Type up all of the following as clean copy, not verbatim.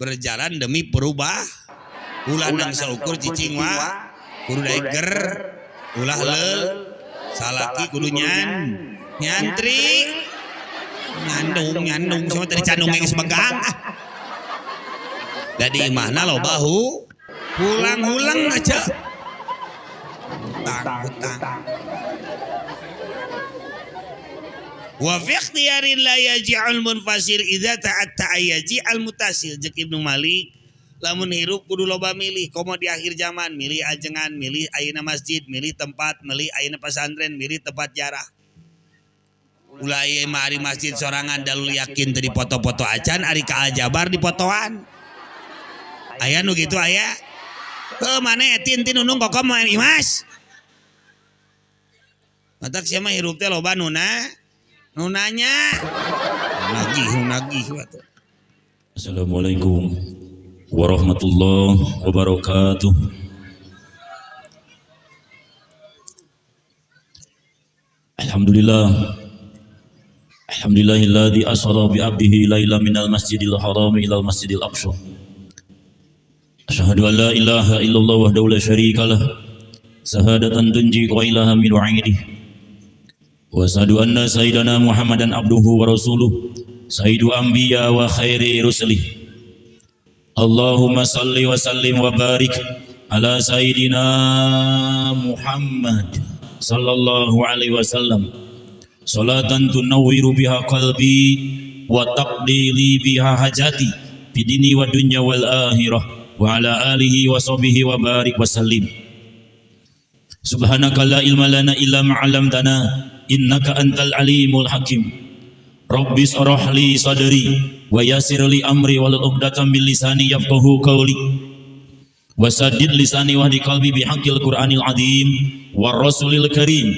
berjalan demi perubah ulah nang saukur cicing wa kudu daiger ulah leul salaki kudu nyantri nyandung sama tadi candung yang sepegang jadi mana lo bahu pulang aja utang wa fi ikhtiyarin la yaji'ul munfasir idza ta'atta ayaji'al mutasil jeung Ibnu Malik lamun hirup kudu loba milih komo di akhir zaman milih ajengan milih ayeuna masjid milih tempat milih ayeuna pesantren milih tempat jarah ulah ieu mah ari masjid sorangan dalul yakin teu dipoto-foto acan ari ka aljabar dipotoan aya nu kitu aya heuh maneh tin nunung kokom Imas matak sia mah hirup teh loba nunanya nagih wae. Assalamualaikum warahmatullahi wabarakatuh. Alhamdulillahilladzi asra bi 'abdihi laila minal masjidil haram ilal masjidil aqsa. Asyhadu an la ilaha illallah wahdahu la syarikalah syahadatan tunji qailaha min wa'idi. Wa asyhadu anna sayyidana Muhammadan abduhu wa rasuluh sayyidu anbiya wa khairi rusulih. Allahumma salli wa sallim wa barik ala sayyidina Muhammad sallallahu alaihi wasallam salatan tunawwiru biha qalbi wa taqdili biha hajati bidini wa dunya wal akhirah wa ala alihi wa sahbihi wa barik wa sallim. Subhanaka la ilma lana illa ma 'allamtana innaka antal alimul hakim. Rabbi shrah li sadri wa yassir li amri wahlul 'uqdatam min lisani yafqahu qawli wasaddid lisani wahdi qalbi bihaqqil qur'anil azim war rasulil karim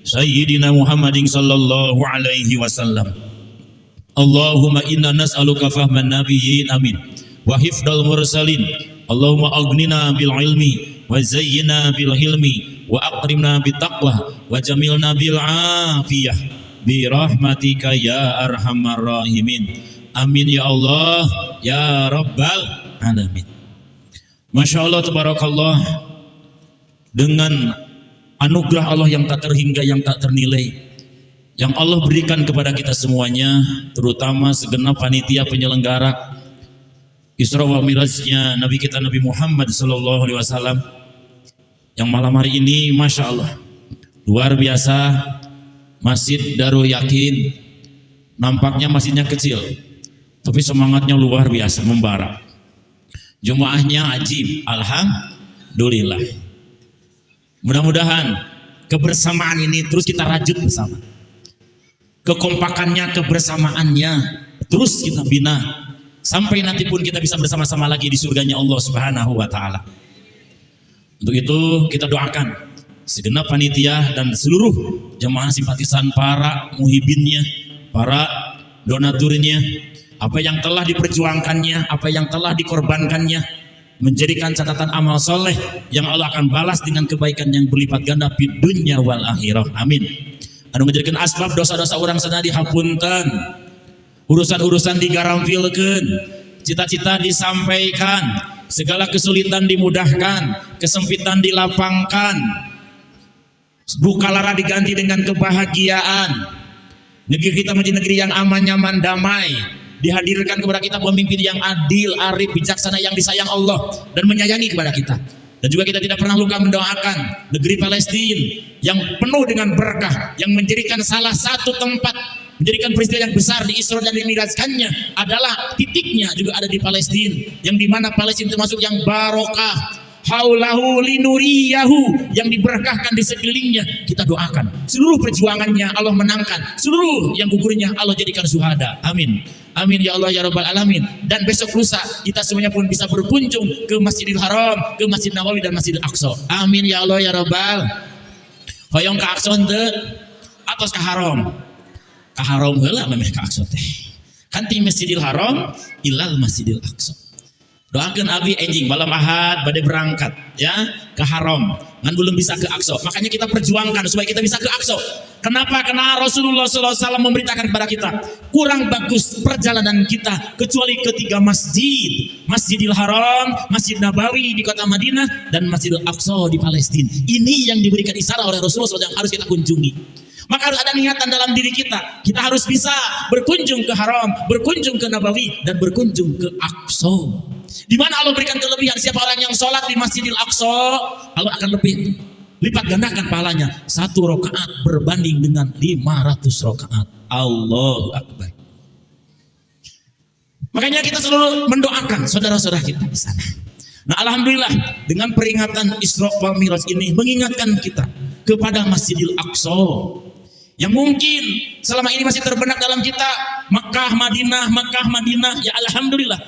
sayyidina Muhammadin sallallahu alaihi wasallam. Allahumma inna nas'aluka fahman nabiyyin amin wa hifdal mursalin. Allahumma aghnina bil ilmi wa zayyina bil hilmi wa aqrimna bit taqwa wa jamilna bil afiyah bi rahmatika ya arhamar rahimin. Amin ya Allah ya rabbal alamin. Masya Allah tabarakallah, dengan anugerah Allah yang tak terhingga, yang tak ternilai, yang Allah berikan kepada kita semuanya, terutama segenap panitia penyelenggara Isra wa Mirajnya Nabi kita Nabi Muhammad sallallahu alaihi wasallam, yang malam hari ini Masya Allah luar biasa. Masjid Darul Yakin nampaknya masjidnya kecil, tapi semangatnya luar biasa membara. Jemaahnya ajib, alhamdulillah. Mudah-mudahan kebersamaan ini terus kita rajut bersama, kekompakannya, kebersamaannya terus kita bina sampai nanti pun kita bisa bersama-sama lagi di surganya Allah Subhanahu wa taala. Untuk itu kita doakan segenap panitia dan seluruh jemaah simpatisan, para muhibinnya, para donaturnya, apa yang telah diperjuangkannya, apa yang telah dikorbankannya, menjadikan catatan amal soleh yang Allah akan balas dengan kebaikan yang berlipat ganda di dunia wal akhirah. Amin. Anu menjadikan asbab dosa-dosa orang sana dihapunten, urusan-urusan digarampilkeun, cita-cita disampaikan, segala kesulitan dimudahkan, kesempitan dilapangkan, duka lara diganti dengan kebahagiaan. Negeri kita menjadi negeri yang aman, nyaman, damai. Dihadirkan kepada kita pemimpin yang adil, arif, bijaksana, yang disayang Allah dan menyayangi kepada kita. Dan juga kita tidak pernah lupa mendoakan negeri Palestina yang penuh dengan berkah, yang menjadikan salah satu tempat, menjadikan peristiwa yang besar di Isra dan dimirajkannya adalah titiknya juga ada di Palestina, yang dimana Palestina termasuk yang barokah, haulahu linuriyahu, yang diberkahkan di sekelilingnya. Kita doakan seluruh perjuangannya Allah menangkan, seluruh yang gugurnya Allah jadikan syuhada. Amin. Amin ya Allah ya rabbal alamin. Dan besok lusa kita semuanya pun bisa berkunjung ke Masjidil Haram, ke Masjid Nabawi dan Masjidil Aqsa. Amin ya Allah ya rabbal. Hoyong ka Aqsa teu atos ka Haram. Ka Haram heula memeh ka Aqsa teh. Kan ti Masjidil Haram ilal Masjidil Aqsa. Doakan abi enjing malam Ahad bade berangkat ya ke Haram, kan belum bisa ke Aqsa. Makanya kita perjuangkan supaya kita bisa ke Aqsa. Kenapa? Karena Rasulullah SAW memberitakan kepada kita kurang bagus perjalanan kita kecuali ketiga masjid. Masjidil Haram, Masjid Nabawi di kota Madinah, dan Masjidil Aqsa di Palestina. Ini yang diberikan isyarat oleh Rasulullah SAW yang harus kita kunjungi. Maka harus ada niatan dalam diri kita. Kita harus bisa berkunjung ke Haram, berkunjung ke Nabawi, dan berkunjung ke Aqsa. Di mana Allah berikan kelebihan, siapa orang yang sholat di Masjidil Aqsa, Allah akan lebih lipat gandakan pahalanya. 1 rakaat berbanding dengan 500 rakaat. Allahu Akbar. Makanya kita selalu mendoakan saudara-saudara kita di sana. Nah, alhamdulillah dengan peringatan Isra wal Mi'raj ini mengingatkan kita kepada Masjidil Aqsa yang mungkin selama ini masih terbenak dalam kita, Makkah Madinah, ya alhamdulillah.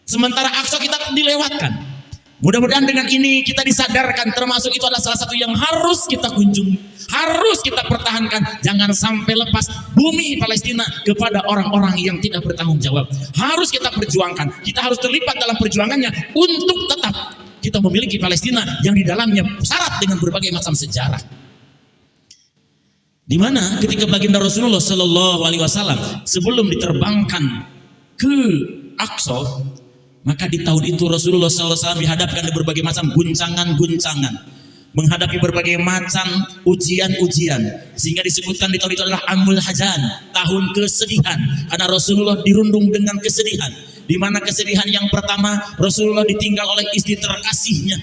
Sementara Aqsa kita dilewatkan. Mudah-mudahan dengan ini kita disadarkan, termasuk itu adalah salah satu yang harus kita kunjungi, harus kita pertahankan. Jangan sampai lepas bumi Palestina kepada orang-orang yang tidak bertanggung jawab. Harus kita perjuangkan, kita harus terlibat dalam perjuangannya untuk tetap kita memiliki Palestina yang di dalamnya syarat dengan berbagai macam sejarah. Di mana ketika baginda Rasulullah Shallallahu Alaihi Wasallam sebelum diterbangkan ke Aqsa, maka di tahun itu Rasulullah SAW dihadapkan di berbagai macam guncangan-guncangan, menghadapi berbagai macam ujian-ujian, sehingga disebutkan di tahun itu adalah Amul Hazan, tahun kesedihan, karena Rasulullah dirundung dengan kesedihan. Di mana kesedihan yang pertama, Rasulullah ditinggal oleh istri terkasihnya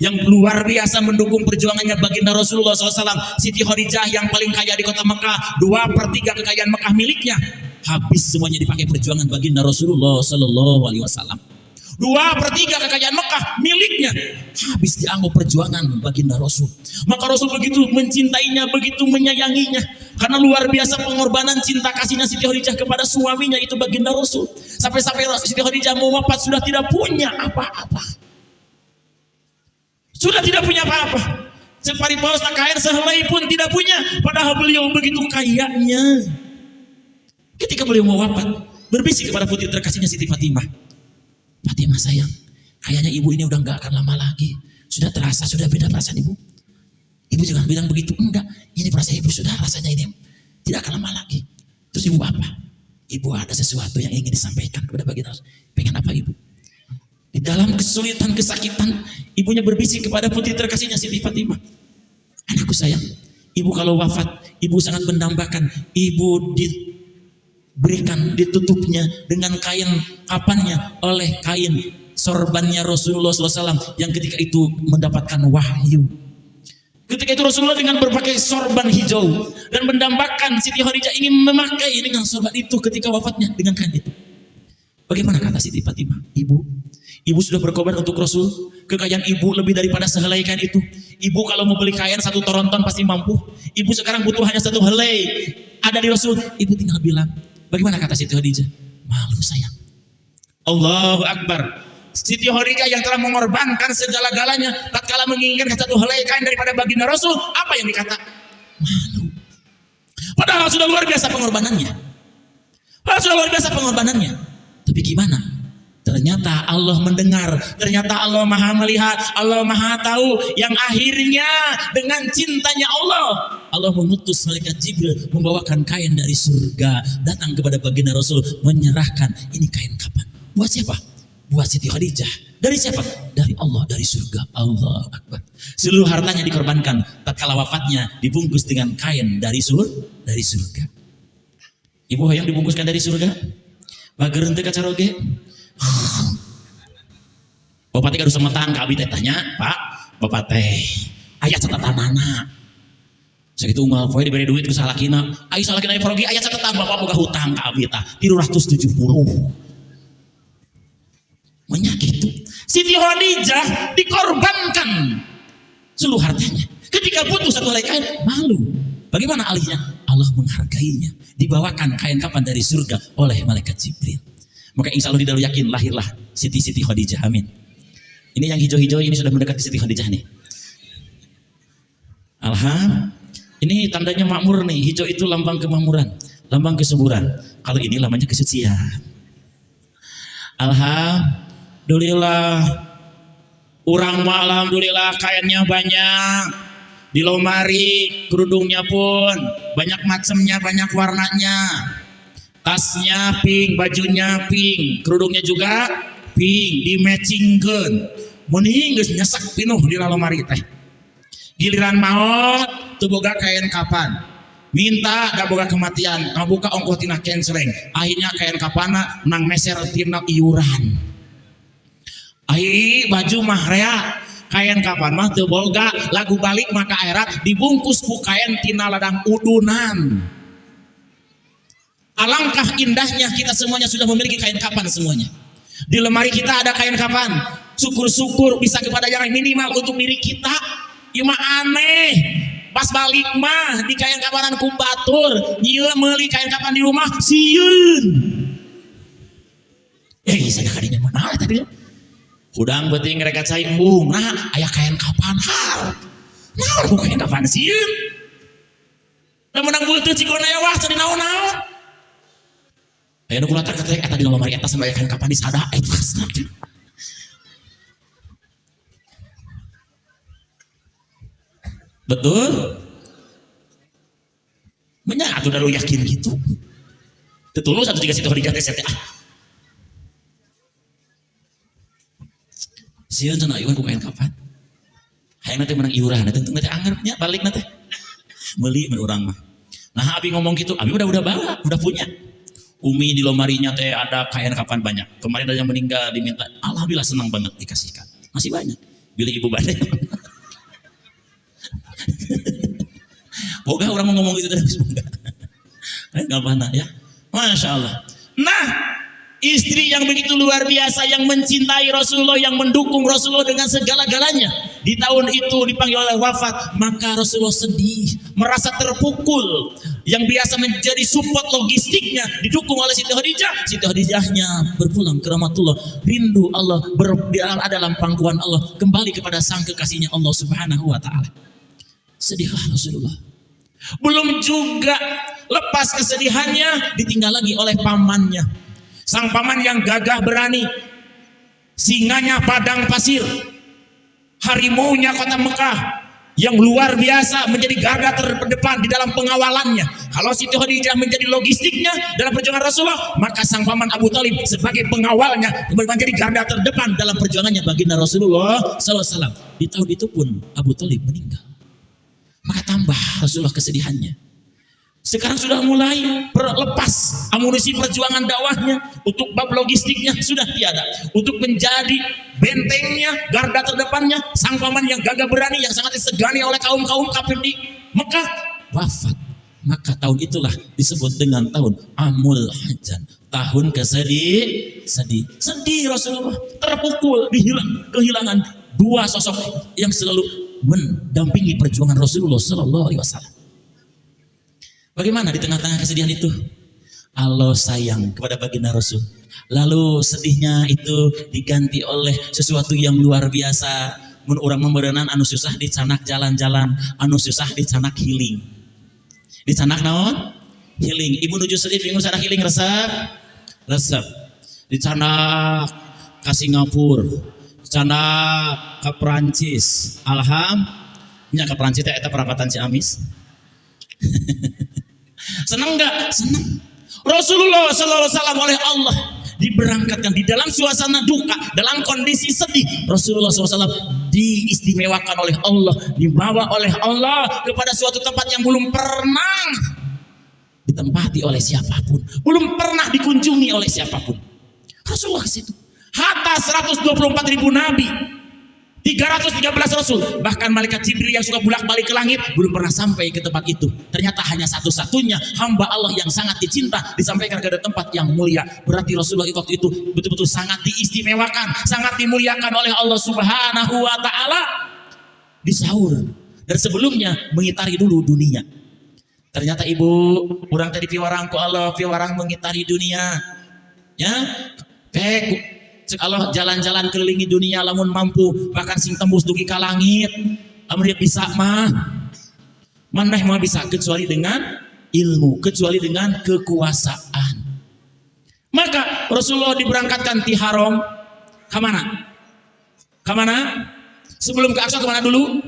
yang luar biasa mendukung perjuangannya baginda Rasulullah SAW, Siti Khadijah yang paling kaya di kota Mekah, 2/3 kekayaan Mekah miliknya, habis semuanya dipakai perjuangan baginda Rasulullah SAW. 2/3 kekayaan Mekah miliknya habis dianggap perjuangan baginda Rasul. Maka Rasul begitu mencintainya, begitu menyayanginya, karena luar biasa pengorbanan cinta kasihnya Siti Khadijah kepada suaminya itu baginda Rasul. Sampai-sampai Siti Khadijah mau wafat sudah tidak punya apa-apa. Sudah tidak punya apa-apa. Separipaus kain sehelai pun tidak punya, padahal beliau begitu kayanya. Ketika beliau mau wafat, berbisik kepada putri terkasihnya Siti Fatimah, Fatimah sayang, kayaknya ibu ini udah gak akan lama lagi. Sudah terasa, sudah beda perasaan ibu. Ibu jangan bilang begitu, enggak. Ini perasaan ibu sudah rasanya ini tidak akan lama lagi. Terus ibu apa? Ibu ada sesuatu yang ingin disampaikan kepada baginda. Pengen apa ibu? Di dalam kesulitan, kesakitan, ibunya berbisik kepada putri terkasihnya Siti Fatimah, anakku sayang, ibu kalau wafat, ibu sangat mendambakan ibu diberikan, ditutupnya dengan kain kapannya oleh kain sorbannya Rasulullah SAW yang ketika itu mendapatkan wahyu. Ketika itu Rasulullah dengan berpakai sorban hijau dan mendambakan Siti Khadijah ingin memakai dengan sorban itu ketika wafatnya dengan kain itu. Bagaimana kata Siti Fatimah? Ibu sudah berkorban untuk Rasul. Kekayaan ibu lebih daripada sehelai kain itu. Ibu kalau mau beli kain 1 toronton pasti mampu. Ibu sekarang butuh hanya 1 helai ada di Rasul. Ibu tinggal bilang. Bagaimana kata Siti Khadijah? Malu sayang. Allahu Akbar. Siti Khadijah yang telah mengorbankan segala-galanya, tatkala menginginkan 1 helai kain daripada baginda Rasul, apa yang dikata? Malu. Padahal sudah luar biasa pengorbanannya. Tapi gimana? Ternyata Allah mendengar, ternyata Allah Maha melihat, Allah Maha tahu, yang akhirnya dengan cintanya Allah mengutus malaikat Jibril membawakan kain dari surga datang kepada baginda Rasul, menyerahkan ini kain kapan? Buat siapa? Buat Siti Khadijah. Dari siapa? Dari Allah, dari surga. Allah Akbar. Seluruh hartanya dikorbankan, tatkala wafatnya dibungkus dengan kain dari surga. Ibu hayang dibungkuskan dari surga? Bageur teu kacara oge. Bapak teh gaduh semetan ka abdi teh tanya, Pak, Bapak teh aya catatanana. Sakitu unggal poe diberi duit ku salakina. Ai salakina parogi aya catatan Bapak boga hutang ka abdi tah 370. Menyakitu. Siti Khadijah dikorbankan seluruh hartanya. Ketika butuh 1 helai kain, malu. Bagaimana alihnya? Allah menghargainya. Dibawakan kain kapan dari surga oleh malaikat Jibril. Maka insya Allah di dalam yakin lahirlah Siti Khadijah. Amin. Ini yang hijau-hijau ini sudah mendekati Siti Khadijah nih. Alhamdulillah. Ini tandanya makmur nih. Hijau itu lambang kemakmuran, lambang kesuburan. Kalau ini lambangnya kesucian. Alhamdulillah. Urang mah alhamdulillah kainnya banyak. Di lomari kerudungnya pun banyak macamnya, banyak warnanya. Tasnya pink, bajunya pink, kerudungnya juga ramping di matchingkeun meuning geus nyesak pinuh di lemari teh giliran maot teu boga kain kapan minta gak boga kematian ngabuka ongkoh tina kenceleng akhirnya kain kapana nang meser tina iuran ai baju mah rea kain kapan mah teu boga lagu balik maka akhirat dibungkus ku kain tina ladang udunan. Alangkah indahnya kita semuanya sudah memiliki kain kapan semuanya. Di lemari kita ada kain kapan. Syukur-syukur bisa kepada yang minimal untuk diri kita. Ieu mah aneh. Pas balik mah di kain kapanan ku batur, nyieu meuli kain kapan di rumah sieun. Sadar kadinya mana tadi? Hudang beuting rek cai embung. Nah, aya kain kapan hal. Naon ku kain kapan sieun? Da menang bulteuh cikona ya wah tadi naon-naon. Ayo kula tak ketek eta di lemari eta sampai kain kapan disada betul banyak atuh da lu yakin gitu tetulus satu tiga situ Khadijah teh sete sieun cenah ieu ku kain kapan hayang teh menang iuran teu teh anger nya balik teh meuli mun urang mah nah abi ngomong gitu abi udah bawa udah punya Umi di lemarinya teh ada kain kapan banyak. Kemarin ada yang meninggal diminta. Alhamdulillah senang banget dikasihkan. Masih banyak. Bila ibu badai. Boga orang mau ngomong gitu tadi semoga. Enggak mana ya. Masya Allah. Nah, istri yang begitu luar biasa yang mencintai Rasulullah, yang mendukung Rasulullah dengan segala-galanya. Di tahun itu dipanggil oleh wafat, maka Rasulullah sedih, merasa terpukul. Yang biasa menjadi support logistiknya didukung oleh Siti Khadijah. Siti Khadijahnya berpulang ke rahmatullah, rindu Allah, berada dalam pangkuan Allah, kembali kepada sang kekasihnya Allah Subhanahu wa taala. Sedihlah Rasulullah. Belum juga lepas kesedihannya ditinggal lagi oleh pamannya. Sang paman yang gagah berani, singanya padang pasir, harimaunya kota Mekah yang luar biasa menjadi garda terdepan di dalam pengawalannya. Kalau Siti Khadijah menjadi logistiknya dalam perjuangan Rasulullah, maka sang paman Abu Thalib sebagai pengawalnya menjadi garda terdepan dalam perjuangannya baginda Rasulullah SAW. Di tahun itu pun Abu Thalib meninggal. Maka tambah Rasulullah kesedihannya. Sekarang sudah mulai lepas amunisi perjuangan dakwahnya, untuk bab logistiknya sudah tiada, untuk menjadi bentengnya, garda terdepannya, sang paman yang gagah berani yang sangat disegani oleh kaum-kaum kafir di Mekah wafat. Maka tahun itulah disebut dengan tahun Amul Hajan, tahun sedih Rasulullah, terpukul, kehilangan dua sosok yang selalu mendampingi perjuangan Rasulullah Sallallahu Alaihi Wasallam. Bagaimana di tengah-tengah kesedihan itu? Allah sayang kepada baginda Rasul. Lalu sedihnya itu diganti oleh sesuatu yang luar biasa. Mun urang membeureunana anu susah dicanak jalan-jalan, anu susah dicanak healing. Dicanak naon? Healing. Ibu nuju sedih bingung cara healing resep. Dicanak ka Singapura, dicanak ka Perancis. Nya ka Perancis teh eta perapatan Ciamis. Senang enggak? Senang. Rasulullah SAW oleh Allah diberangkatkan di dalam suasana duka, dalam kondisi sedih. Rasulullah SAW diistimewakan oleh Allah, dibawa oleh Allah kepada suatu tempat yang belum pernah ditempati oleh siapapun, belum pernah dikunjungi oleh siapapun. Rasulullah ke situ. Hatta 124.000 nabi, 313 Rasul, bahkan malaikat Jibril yang suka bolak-balik ke langit belum pernah sampai ke tempat itu. Ternyata hanya satu-satunya hamba Allah yang sangat dicinta disampaikan ke tempat yang mulia. Berarti Rasulullah waktu itu betul-betul sangat diistimewakan, sangat dimuliakan oleh Allah Subhanahu wa taala di sahur. Dan sebelumnya mengitari dulu dunia. Ternyata ibu urang tadi piwarang ku Allah, piwarang mengitari dunia. Ya, cek Allah jalan-jalan kelilingi dunia lamun mampu, bahkan sing tembus dugi ka langit. Lamun dia bisa mah maneh mah bisa kecuali dengan ilmu, kecuali dengan kekuasaan. Maka Rasulullah diberangkatkan ti haram ke mana? Ke mana? Sebelum ke Aqsa ke mana dulu?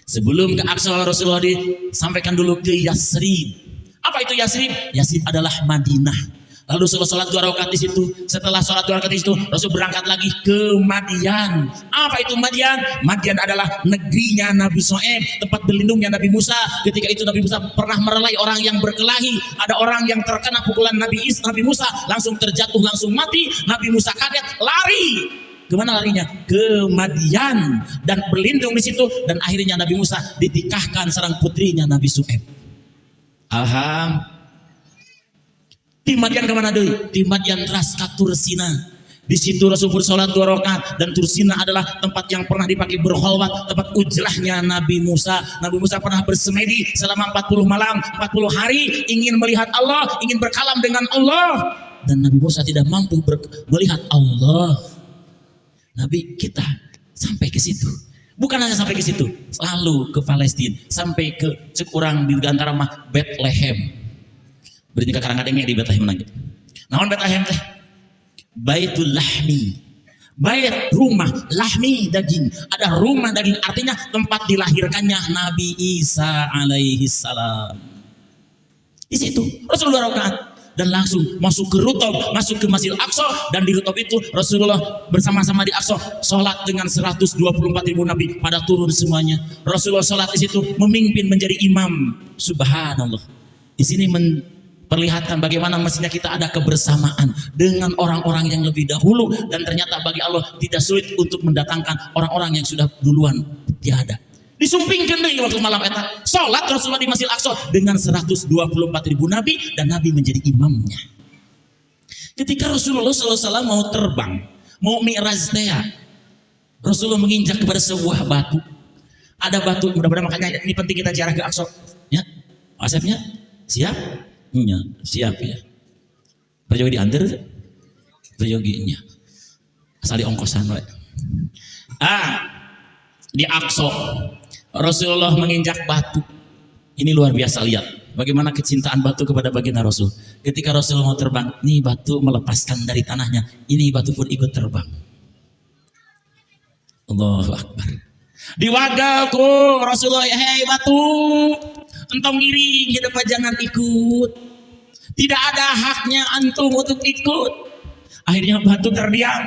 Sebelum ke Aqsa Rasulullah disampaikan dulu ke Yasrib. Apa itu Yasrib? Yasrib adalah Madinah. Lalu setelah sholat 2 rakaat di situ, setelah sholat 2 rakaat di situ, Rasul berangkat lagi ke Madian. Apa itu Madian? Madian adalah negerinya Nabi Shu'aib, tempat berlindungnya Nabi Musa. Ketika itu Nabi Musa pernah merelai orang yang berkelahi. Ada orang yang terkena pukulan Nabi Musa, langsung terjatuh, langsung mati. Nabi Musa kaget, lari. Kemana larinya? Ke Madian dan berlindung di situ. Dan akhirnya Nabi Musa ditikahkan sareng putrinya Nabi Shu'aib. Alhamdulillah. Di Madian kemana deh? Di Madian teras ka Tursina. Di situ Rasul bersolat 2 rakaat dan Tursina adalah tempat yang pernah dipakai berkholwat, tempat ujrahnya Nabi Musa. Nabi Musa pernah bersemedi selama 40 malam, 40 hari ingin melihat Allah, ingin berkalam dengan Allah. Dan Nabi Musa tidak mampu melihat Allah. Nabi kita sampai ke situ. Bukan hanya sampai ke situ, lalu ke Palestina, sampai ke sekurang di antara mah Bethlehem. Berarti ke Karanggadengnya di Bethlehem lagi. Naon Bethlehem teh? Baitul Lahmi. Bait rumah, lahmi daging. Ada rumah daging, artinya tempat dilahirkannya Nabi Isa alaihi salam. Di situ Rasulullah rakaat dan langsung masuk ke Rutob, masuk ke Masjidil Aqsa, dan di Rutob itu Rasulullah bersama-sama di Aqsa sholat dengan 124.000 nabi pada turun semuanya. Rasulullah sholat di situ memimpin menjadi imam. Subhanallah. Di sini perlihatkan bagaimana mestinya kita ada kebersamaan dengan orang-orang yang lebih dahulu, dan ternyata bagi Allah tidak sulit untuk mendatangkan orang-orang yang sudah duluan tiada. Disumpingkan deh waktu malam eta salat Rasulullah di Masjidil Aqsa dengan 124.000 nabi dan Nabi menjadi imamnya. Ketika Rasulullah SAW mau terbang, mau mi'raj teh, Rasulullah menginjak kepada sebuah batu. Ada batu, mudah-mudahan makanya ini penting kita ziarah ke Aqsa. Ya, Asepnya siap? Ya, siap ya. Perjogi diantar, perjoginya. Asal di ongkosan we. Di Aqsa Rasulullah menginjak batu. Ini luar biasa, lihat bagaimana kecintaan batu kepada baginda Rasul. Ketika Rasul mau terbang, ini batu melepaskan dari tanahnya, ini batu pun ikut terbang. Allahu Akbar. Diwagalku Rasulullah, hei batu, entong ngiring, hidup jangan ikut. Tidak ada haknya antum untuk ikut. Akhirnya batu terdiam.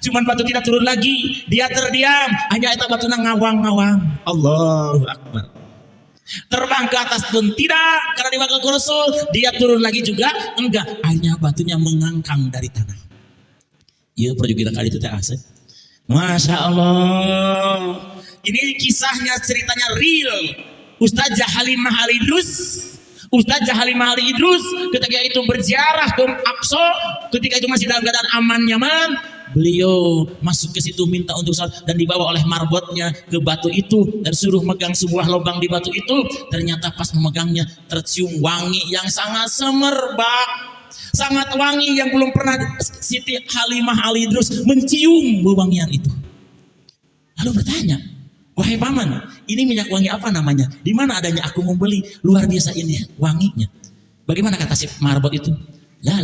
Cuman batu tidak turun lagi, dia terdiam. Hanya itu batu ngawang-ngawang. Allahu Akbar. Terbang ke atas pun tidak, karena diwakil ke Rasul. Dia turun lagi juga enggak. Akhirnya batunya mengangkang dari tanah. Iya perju kita kali itu teh asep. Masya Allah. Ini kisahnya, ceritanya real. Ustazah Halimah Al-Idrus, Ustazah Halimah Al-Idrus ketika itu berziarah ke Aqsa, ketika itu masih dalam keadaan aman nyaman, beliau masuk ke situ minta untuk salat dan dibawa oleh marbotnya ke batu itu dan suruh megang sebuah lubang di batu itu. Ternyata pas memegangnya tercium wangi yang sangat semerbak, sangat wangi yang belum pernah Siti Halimah Al-Idrus mencium wewangian itu. Lalu bertanya, wahai paman, ini minyak wangi apa namanya? Di mana adanya? Aku mau beli. Luar biasa ini wanginya. Bagaimana kata si marbot itu? La.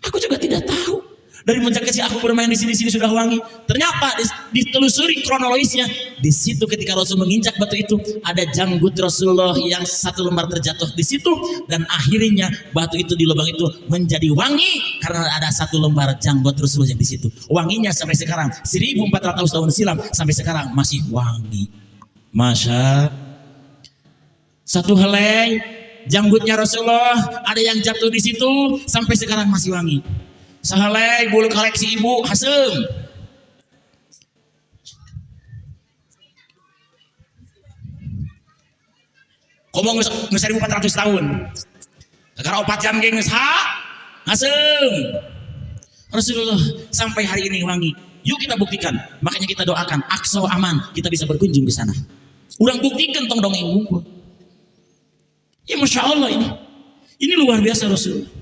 Aku juga tidak tahu. Dari sejak kecil aku bermain di sini sudah wangi. Ternyata ditelusuri kronologisnya. Di situ ketika Rasul menginjak batu itu, ada janggut Rasulullah yang 1 lembar terjatuh di situ, dan akhirnya batu itu di lubang itu menjadi wangi karena ada 1 lembar janggut Rasulullah yang di situ. Wanginya sampai sekarang 1400 tahun silam sampai sekarang masih wangi. Masya. 1 helai janggutnya Rasulullah ada yang jatuh di situ sampai sekarang masih wangi. Sahalai bulu koleksi ibu Hasem. Ngomong nge 1400 tahun. Karena 4 jam geng Hasem. Rasulullah sampai hari ini wangi. Yuk kita buktikan. Makanya kita doakan Aqsa aman, kita bisa berkunjung di sana. Urang buktikan tong dongeng bungkul. Ya Masya Allah ini. Ini luar biasa Rasulullah.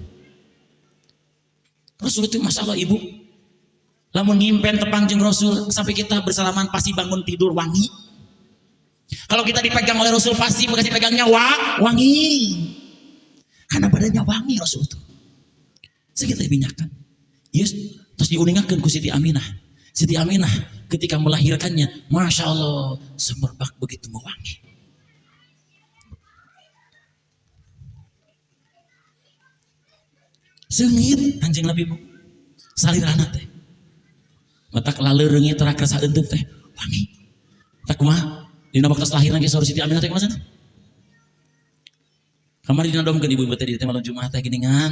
Rasul itu masalah ibu, lamun ngimpen tepang jeung Rasul sampai kita bersalaman pasti bangun tidur wangi. Kalau kita dipegang oleh Rasul pasti bekasi pegangnya wangi, karena badannya wangi Rasul itu. Sekitar dibinyakan, yes, terus diuningakan ku Siti Aminah. Siti Aminah ketika melahirkannya, Masya Allah, semerbak begitu mewangi. Seungit Kanjeng Nabi salirana teh. Matak laleureung teh kerasa eunteup teh wangi. Tak kumaha? Dina waktu lahiran ge saur Siti Aminah teh kumaha cenah? Kamari dina domkeun ibu-ibu teh di teh malam Jumat teh geuningan.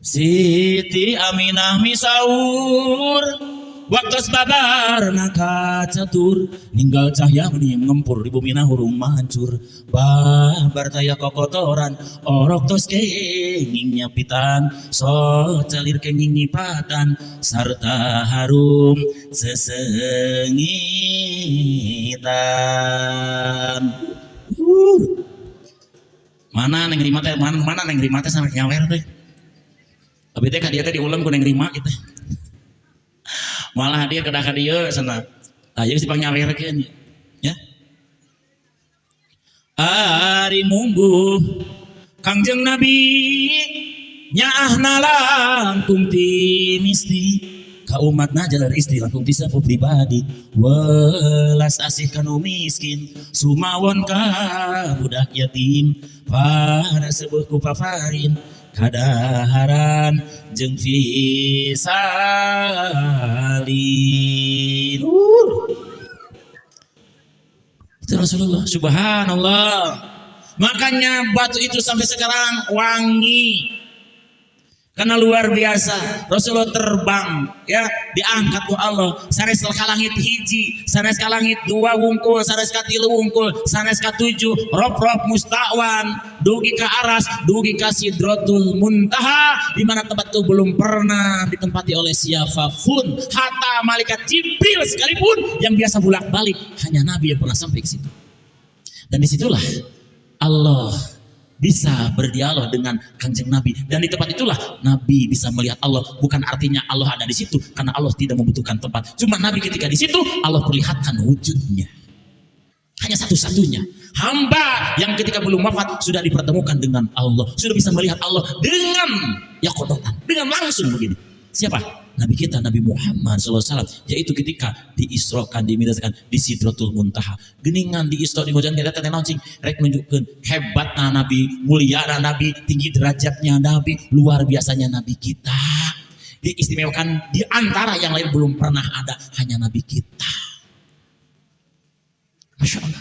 Siti Aminah misaur waktu babar naka catur ninggal cahya mending ngempur di bumi hurung mancur babar taya kokotoran orok tos kenging nyapitan so calir kenging nyipatan sarta harum sesengitan mana neng rima teh mana neng rima teh sampai nyawer teh tapi teh ka dieu teh diulam ku neng rima gitu malah hadir kedah ka dieu cenah aya geus dipangyawerkeun ya ari mungguh Kangjeng Nabi nyaahna langkung ti misti ka umatna jalan istri langkung ti sapu pribadi welas asih kanu miskin sumawon ka budak yatim para sebuah kupafarin kadaharan jeung fisalin itu Rasulullah subhanallah. Makanya batu itu sampai sekarang wangi karena luar biasa. Rasulullah terbang ya diangkat ku Allah sanes ka langit hiji sanes ka langit dua wungkul sanes ka tilu wungkul sanes ka tujuh rob-rob mustawan dugi ka aras dugi ka sidratul muntaha di mana tempat itu belum pernah ditempati oleh siapapun hatta malaikat Jibril sekalipun yang biasa bolak-balik hanya Nabi yang pernah sampai ke situ. Dan disitulah Allah bisa berdialog dengan Kanjeng Nabi dan di tempat itulah Nabi bisa melihat Allah. Bukan artinya Allah ada di situ karena Allah tidak membutuhkan tempat. Cuma Nabi ketika di situ Allah perlihatkan wujudnya. Hanya satu-satunya hamba yang ketika belum wafat sudah dipertemukan dengan Allah, sudah bisa melihat Allah dengan yakodotan, dengan langsung begini. Siapa? Nabi kita Nabi Muhammad SAW, yaitu ketika diisrokan, dimiraskan di Sidratul Muntaha. Geningan di Isra di Mojan kita teh launching rek nunjukkeun hebatna Nabi, muliana Nabi, tinggi derajatnya Nabi, luar biasanya Nabi kita. Diistimewakan di antara yang lain belum pernah ada hanya Nabi kita. Masya Allah.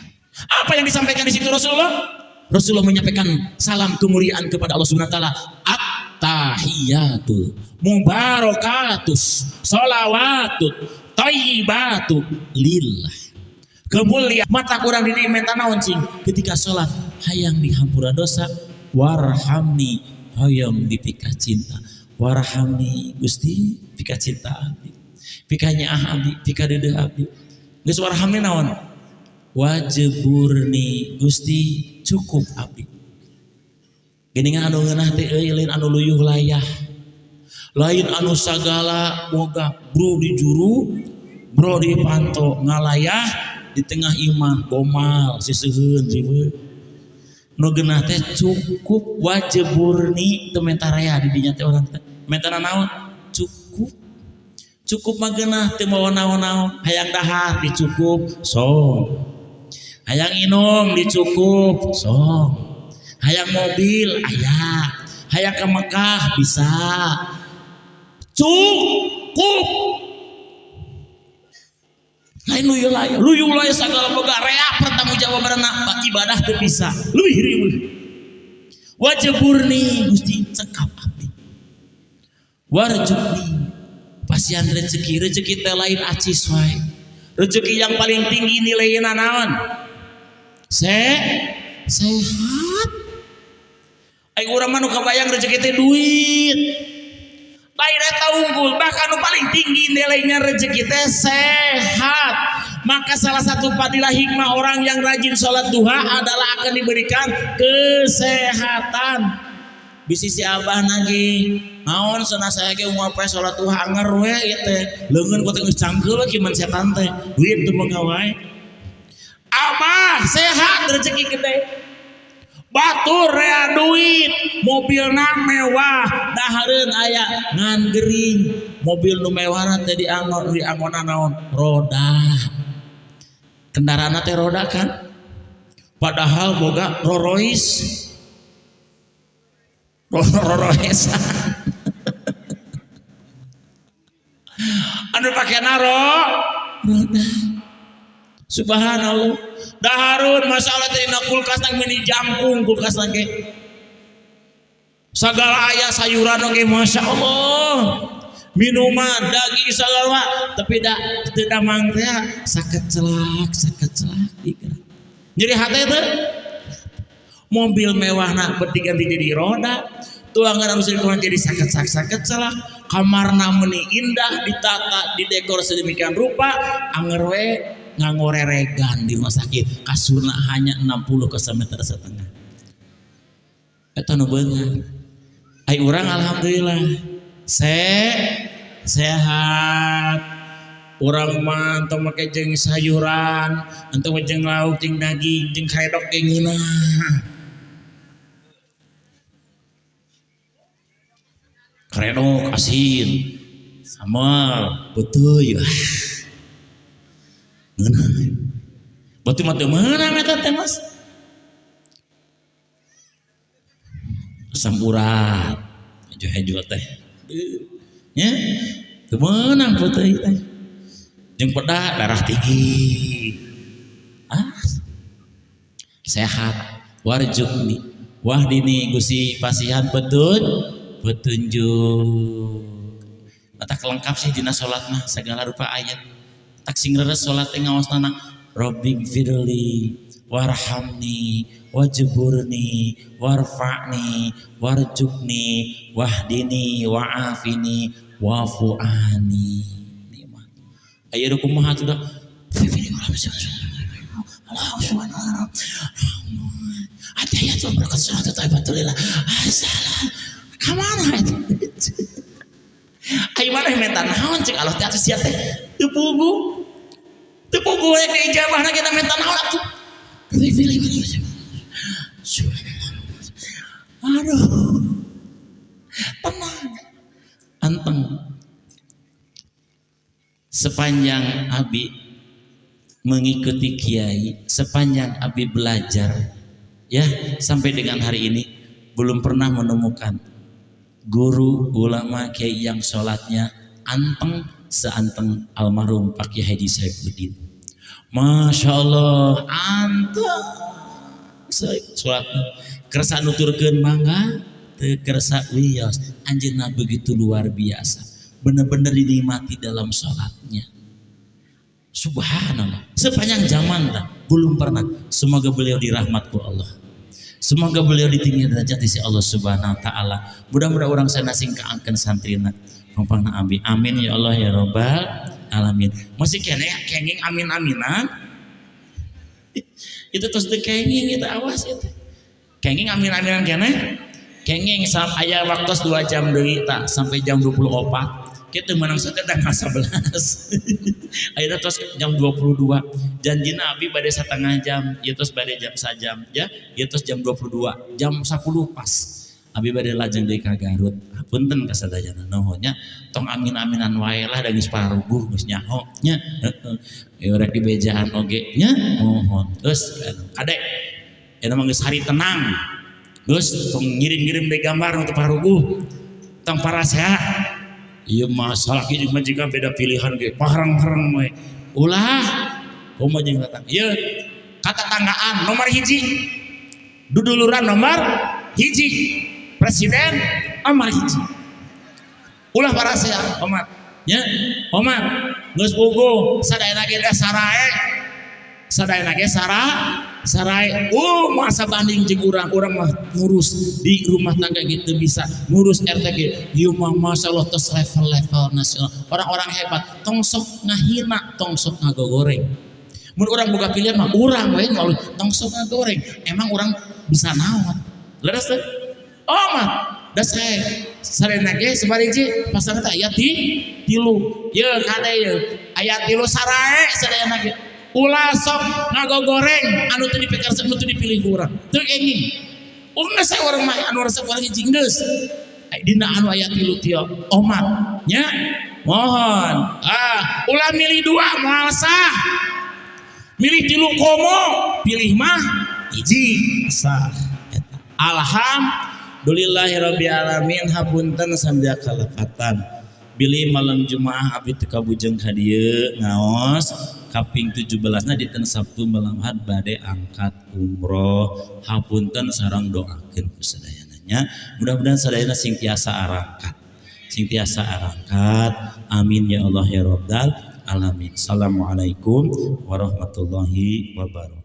Apa yang disampaikan di situ Rasulullah? Rasulullah menyampaikan salam kemuliaan kepada Allah Subhanahu wa taala. At-tahiyatul mubarakatus sholawatut thayyibatu lillah. Kemuliaan mata kurang di menta naon cing ketika salat hayang dihampura dosa warhamni hayang dipika cinta warhamni Gusti pika cinta abdi pika nyaah abdi pika deudeuh abdi geus warhamni naon wajeburni Gusti cukup abdi geningan anu ngeunah teh euy lain anu luyuh layah lain anu sagala boga bro di juru bro di panto ngalayah di tengah imah gomal siseuheun riweuh nu geunah teh cukup wajeburni teu menta raya di dinya teh urang teh menta naon cukup mah geunah teu mawa naon-naon hayang dahar dicukup sok hayang inum dicukup sok hayang mobil aya hayang ke Mekah bisa cukup lain luyu laya segala boga rea pertanggung jawabanna ibadah teu bisa leuwih riweuh wajeburni Gusti cekap abdi warjukni pasian rezeki teh lain acis wae rezeki yang paling tinggi nilainya naon sehat aing urang mah nu kabayang rezeki teh duit lain eta unggul bahkan nu paling tinggi nilainya rezeki teh sehat. Maka salah satu fadilah hikmah orang yang rajin sholat duha adalah akan diberikan kesehatan. Bisi si abah nagi naon cenah saya ge moal poe sholat duha anger we ieu teh leungeun ku teh geus cangkeul ki man setan teh duit teu boga wae. Abah sehat rezeki gede batur rea duit mobilna mewah dahareun aya ngan gering mobil nu mewah teh dianggonan naon roda kendaraanna teh roda kan padahal boga Rolls Royce Rorohesan anu pake naro roda. Subhanallah. Daharun masalah teh dina kulkas nang mini jangkung kulkas lagi. Sagala aya sayuran oge masya Allah. Minuman, daging segala tapi teu damang teh saket celak dikira. Jadi hate teh mobil mewahna berganti jadi roda, tuangan anu seueur jadi saket celak, kamarna meuni indah ditata, didekor sedemikian rupa, anger we nganggo reregan di rumah sakit, kasurna hanya 60 ke 1,5 meter. Eta nu beungeut. Ai urang alhamdulillah sehat. Urang mah tong make jeung sayuran, entong jeung lauk, jeung daging, jeung karedok ge ngeunah. Karedok asin, sambal, beuteuy. Ngeunah. Batu mah teu meunang eta teh Mas. Asam urat, hejo-hejo teh. Nya, teu meunang beuteuy teh. Jeung peda darah tinggi. Sehat, warjukni. Wahdini Gusti pasihan petunjuk. Tak lengkap sih dina salat mah segala rupa ayat. Tak sing reres salat teh ngaosna Rabbi firli warhamni wajburni warfa'ni warjukni wahdini wa'afini wafu'ani. Ayo kumaha tuh dah. Allah subhanahu. Hati-hati tuh berkat surat taibatulillah. Assalam. Kamana itu? Ayo mana yang minta naon cek Allah teh atuh sia teh. Teu pugu we ke ijabahna kita minta naon atuh. Aduh. Tenang. Anteng. Sepanjang abi mengikuti kiai, sepanjang abi belajar, ya sampai dengan hari ini belum pernah menemukan guru ulama kiai yang sholatnya anteng seanteng almarhum Pak Kiai Haji Saifuddin. Masya Allah anteng sholatnya kersa nuturkeun mangga teu kersa wios, anjeunna begitu luar biasa. Benar-benar dinikmati dalam sholatnya. Subhanallah. Sepanjang zaman belum pernah. Semoga beliau dirahmatku Allah. Semoga beliau ditinggi derajat di sisi Allah Subhanahu wa taala. Mudah-mudahan orang sana sing kaangkeun santrina. Pangpangna abi. Amin ya Allah ya Rabbal alamin. Masih kene kenging amin-aminan. Itu terus teu kenging itu awas itu. Kenging amin-aminan kene. Kenging aya waktu 2 jam deui tak sampai jam 24. Kita menang sekedar 11. Akhirnya terus jam 22. Janjina abi bade 1/2 jam, ya terus bade jam sajam, ya terus jam 22. Jam 10 pas. Abi bade lajeng deui ka Garut. Punten kasadayana nuhunnya tong amin-aminan wae lah da geus paruguh geus nyaho nya. Heeh. Rek di bejaan oge nya mohon. Terus kadek eta mah geus hari tenang. Terus tong ngirim-ngirim deui gambar untuk paruguh. Tong parasehat. Iya masalah ini majikan beda pilihan ge paharang-harang we. Ulah kumaha jeung datang. Ieu kata tanggaan nomor 1. Duduluran nomor 1. Presiden nomor 1. Ulah para saya Omar. Nya Omar geus puguh sadayana ge sarae. Sadayana ge sarae masa banding jeung urang mah ngurus di rumah tangga gitu bisa ngurus RT ge ieu mah masyaallah tos level nasional orang-orang hebat tong sok ngahina tong sok ngagogoreng mun urang boga pilihan mah urang we ngaluh tong sok ngagoreng emang urang bisa naon leres teh mah da sarena ge sabari ji pasana teh aya 3 ieu kade ieu aya 3 sarae sadayana ge ulah sok ngagogoreng anu teu dipikir anu teu dipilih urang teu kenging urang saya urang mah anu resep urang hiji geus dina anu aya 3 tiap Omar nya mohon ulah milih 2 moal sah milih 3 komo pilih mah hiji sah Alhamdulillahirabbil alamin hapunten samdia kalapatan. Bilih malam Jumaah abdi teu kabujeng ka dieu ngaos kaping 17 dinten Sabtu malam Ahad bade angkat umroh. Hapunten sareng doakeun ku sadayananya. Mudah-mudahan sadayana sing tiasa arangkat. Amin ya Allah ya Rabbal alamin. Assalamualaikum warahmatullahi wabarakatuh.